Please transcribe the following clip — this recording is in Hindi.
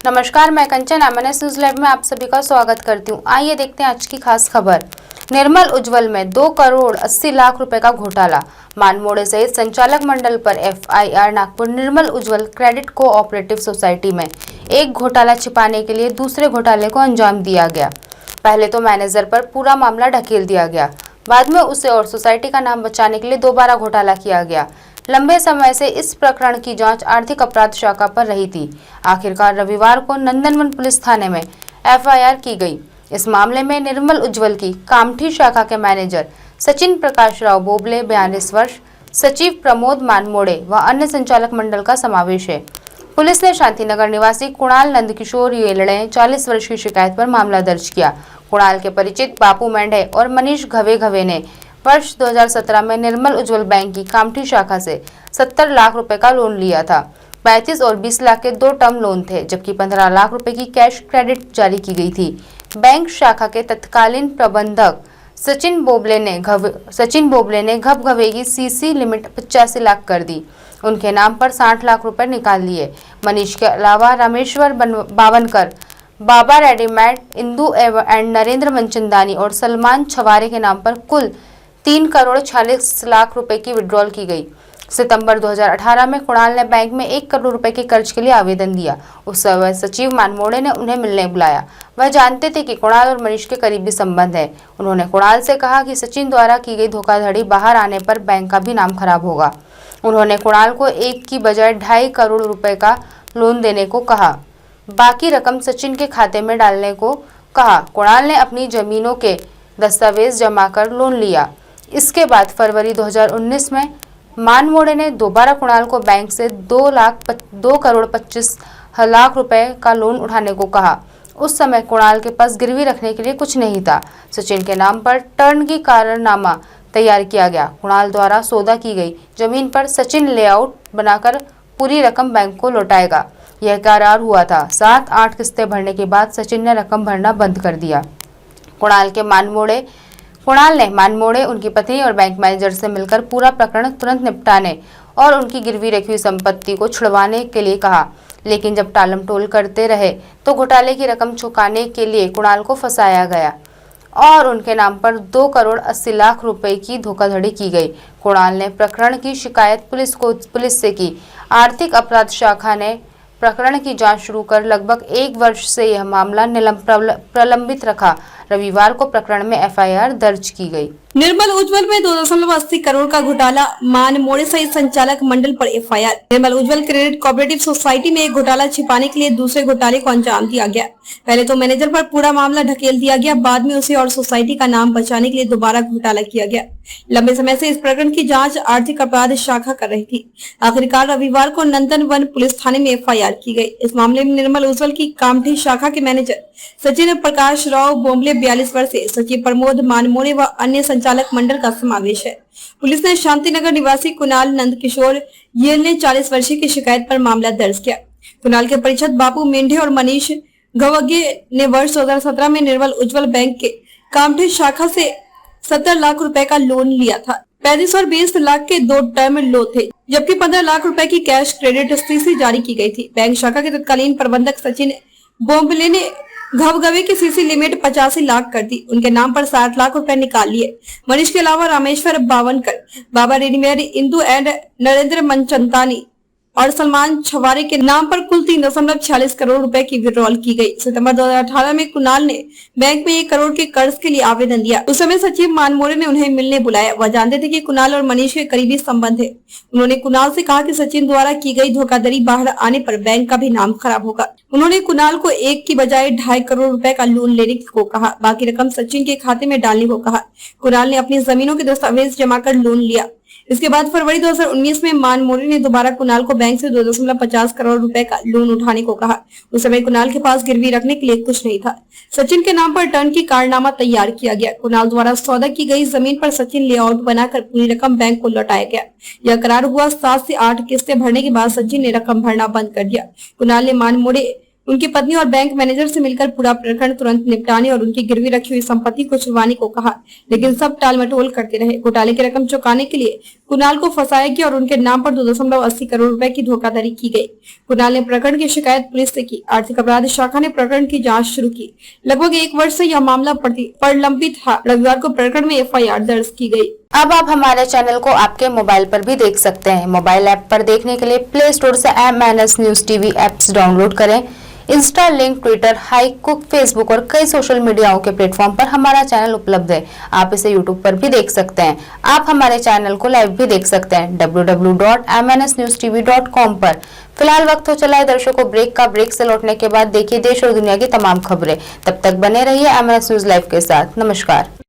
नमस्कार, मैं कंचन एमएनएस न्यूज लाइव में आप सभी का स्वागत करती हूँ। आइए देखते हैं आज की खास खबर। निर्मल उज्ज्वल में 2 करोड़ 80 लाख रुपए का घोटाला। मानमोड़े सहित संचालक मंडल पर एफआईआर। नागपुर निर्मल उज्ज्वल क्रेडिट कोऑपरेटिव सोसाइटी में एक घोटाला छिपाने के लिए दूसरे घोटाले को अंजाम दिया गया। पहले तो मैनेजर पर पूरा मामला ढकेल दिया गया, बाद में उसे और सोसाइटी का नाम बचाने के लिए दोबारा घोटाला किया गया। लंबे समय से इस प्रकरण की जांच आर्थिक अपराध शाखा पर रही थी। आखिरकार रविवार को नंदनवन पुलिस थाने में एफआईआर की गई। इस मामले में निर्मल उज्ज्वल की कामठी शाखा के मैनेजर सचिन प्रकाश राव बोबले 42 वर्ष, सचिव प्रमोद मानमोड़े व अन्य संचालक मंडल का समावेश है। पुलिस ने शांतिनगर निवासी कुणाल नंदकिशोर येलड़े 40 वर्ष की शिकायत पर मामला दर्ज किया। कुणाल के परिचित बापू मेंढे और मनीष घवे ने वर्ष 2017 में निर्मल उज्ज्वल बैंक की कामठी शाखा से 70 लाख रुपए का लोन लिया था। 35 और 20 लाख के 2 टर्म लोन थे, जबकि 15 लाख रुपए की कैश क्रेडिट जारी की गई थी। बैंक शाखा के तत्कालीन प्रबंधक सचिन बोबले ने घवे की सीसी लिमिट 85 लाख कर दी। उनके नाम पर 60 लाख रुपए निकाल लिए। मनीष के अलावा रामेश्वर बावनकर, बाबा रेडीमेड, इंदू एंड नरेंद्र मनचंदानी और सलमान छवारे के नाम पर कुल 3 करोड़ 46 लाख रुपए की विड्रॉल की गई। सितंबर 2018 में कुणाल ने बैंक में 1 करोड़ रुपए के कर्ज के लिए आवेदन दिया। उस समय सचिव मानमोड़े ने उन्हें मिलने बुलाया। वह जानते थे कि कुणाल और मनीष के करीबी संबंध है। उन्होंने कुणाल से कहा कि सचिन द्वारा की गई धोखाधड़ी बाहर आने पर बैंक का भी नाम खराब होगा। उन्होंने कुणाल को 1 की बजाय 2.5 करोड़ रुपए का लोन देने को कहा, बाकी रकम सचिन के खाते में डालने को कहा। कुणाल ने अपनी जमीनों के दस्तावेज जमा कर लोन लिया। इसके बाद फरवरी 2019 में मानमोड़े ने दोबारा कुणाल को बैंक से 2 करोड़ 25 लाख रुपए का लोन उठाने को कहा। उस समय कुणाल के पास गिरवी रखने के लिए कुछ नहीं था। सचिन के नाम पर टर्न की करारनामा तैयार किया गया। कुणाल द्वारा सौदा की गई जमीन पर सचिन लेआउट बनाकर पूरी रकम बैंक को लौटाएगा, यह करार हुआ था। 7-8 किस्तें भरने के बाद सचिन ने रकम भरना बंद कर दिया। कुणाल ने मानमोड़े, उनकी पत्नी और बैंक मैनेजर से मिलकर पूरा प्रकरण तुरंत निपटाने और उनकी गिरवी रखी हुई संपत्ति को छुड़वाने के लिए कहा, लेकिन जब टालमटोल करते रहे तो घोटाले की रकम चुकाने के लिए कुणाल को फंसाया गया और उनके नाम पर 2 करोड़ 80 लाख रुपए की धोखाधड़ी की गई। कुणाल ने प्रकरण की शिकायत पुलिस से की। आर्थिक अपराध शाखा ने प्रकरण की जांच शुरू कर लगभग 1 वर्ष से यह मामला प्रलंबित रखा। रविवार को प्रकरण में एफआईआर दर्ज की गई। निर्मल उज्ज्वल में 2.80 करोड़ का घोटाला। मानमोड़े सहित संचालक मंडल पर एफआईआर। निर्मल उज्ज्वल क्रेडिट कोऑपरेटिव सोसाइटी में एक घोटाला छिपाने के लिए दूसरे घोटाले को अंजाम दिया गया। पहले तो मैनेजर पर पूरा मामला ढकेल दिया गया, बाद में उसे और सोसाइटी का नाम बचाने के लिए दोबारा घोटाला किया गया। लंबे समय से इस प्रकरण की जांच आर्थिक अपराध शाखा कर रही थी। आखिरकार रविवार को नंदनवन पुलिस थाने में एफआईआर की गई। इस मामले में निर्मल उज्ज्वल की कामठी शाखा के मैनेजर सचिन प्रकाश राव बोबले 42 वर्ष से, सचिव प्रमोद मानमोड़े व अन्य संचालक मंडल का समावेश है। पुलिस ने शांतिनगर निवासी कुणाल नंदकिशोर येलड़े 40 वर्ष की शिकायत पर मामला दर्ज किया। कुणाल के परिचित बापू मेंढे और मनीष घवे ने वर्ष 2017 में निर्मल उज्ज्वल बैंक के कामठी शाखा से 70 लाख रुपए का लोन लिया था। 35 और 20 लाख के 2 टर्म लोन थे, जबकि 15 लाख रुपए की कैश क्रेडिट सीसी जारी की गई थी। बैंक शाखा के तत्कालीन प्रबंधक सचिन बोबले ने घवे की सीसी लिमिट 85 लाख कर दी। उनके नाम पर 60 लाख रुपए निकाल लिए। मनीष के अलावा रामेश्वर बावनकर, बाबा रेडीमेड, इंदू एंड नरेंद्र मनचंदानी और सलमान छवारे के नाम पर कुल 3.46 करोड़ रुपए की विड्रॉल की गई। सितंबर 2018 में कुणाल ने बैंक में 1 करोड़ के कर्ज के लिए आवेदन दिया। उस समय सचिव मानमोड़े ने उन्हें मिलने बुलाया। वह जानते थे कि कुणाल और मनीष के करीबी संबंध है। उन्होंने कुणाल से कहा कि सचिन द्वारा की गई धोखाधड़ी बाहर आने पर बैंक का भी नाम खराब होगा। उन्होंने कुणाल को 1 की बजाय 2.5 करोड़ रुपए का लोन लेने को कहा, बाकी रकम सचिन के खाते में डालने को कहा। कुणाल ने अपनी जमीनों के दस्तावेज जमा कर लोन लिया। इसके बाद फरवरी 2019 में मानमोड़े ने दोबारा कुणाल को बैंक से 2.50 करोड़ रुपए का लोन उठाने को कहा। उस समय कुणाल के पास गिरवी रखने के लिए कुछ नहीं था। सचिन के नाम पर टर्न की करारनामा तैयार किया गया। कुणाल द्वारा सौदा की गई जमीन पर सचिन लेआउट बनाकर पूरी रकम बैंक को लौटाया गया। यह करार हुआ। 7 से 8 किस्तें भरने के बाद सचिन ने रकम भरना बंद कर दिया। कुणाल ने मानमोड़े उनकी पत्नी और बैंक मैनेजर से मिलकर पूरा प्रकरण तुरंत निपटाने और उनकी गिरवी रखी हुई संपत्ति को छुड़वाने को कहा, लेकिन सब टालमटोल करते रहे। घोटाले की रकम चुकाने के लिए कुणाल को फंसाया गया और उनके नाम पर 2.80 करोड़ रुपए की धोखाधड़ी की गई। कुणाल ने प्रकरण की शिकायत पुलिस से की। आर्थिक अपराध शाखा ने प्रकरण की जांच शुरू की। लगभग 1 वर्ष से यह मामला प्रलंबित था। रविवार को प्रकरण में FIR दर्ज की गई। अब आप हमारे चैनल को आपके मोबाइल पर भी देख सकते हैं। मोबाइल ऐप पर देखने के लिए प्ले स्टोर से MNS news TV apps download करें। इंस्टा, लिंक, ट्विटर, हाइकुक, फेसबुक और कई सोशल मीडियाओं के प्लेटफॉर्म पर हमारा चैनल उपलब्ध है। आप इसे यूट्यूब पर भी देख सकते हैं। आप हमारे चैनल को लाइव भी देख सकते हैं www.mnsnewstv.com पर। फिलहाल वक्त हो चला है दर्शकों ब्रेक का। ब्रेक से लौटने के बाद देखिए देश और दुनिया की तमाम खबरें। तब तक बने रहिए MNS न्यूज लाइव के साथ। नमस्कार।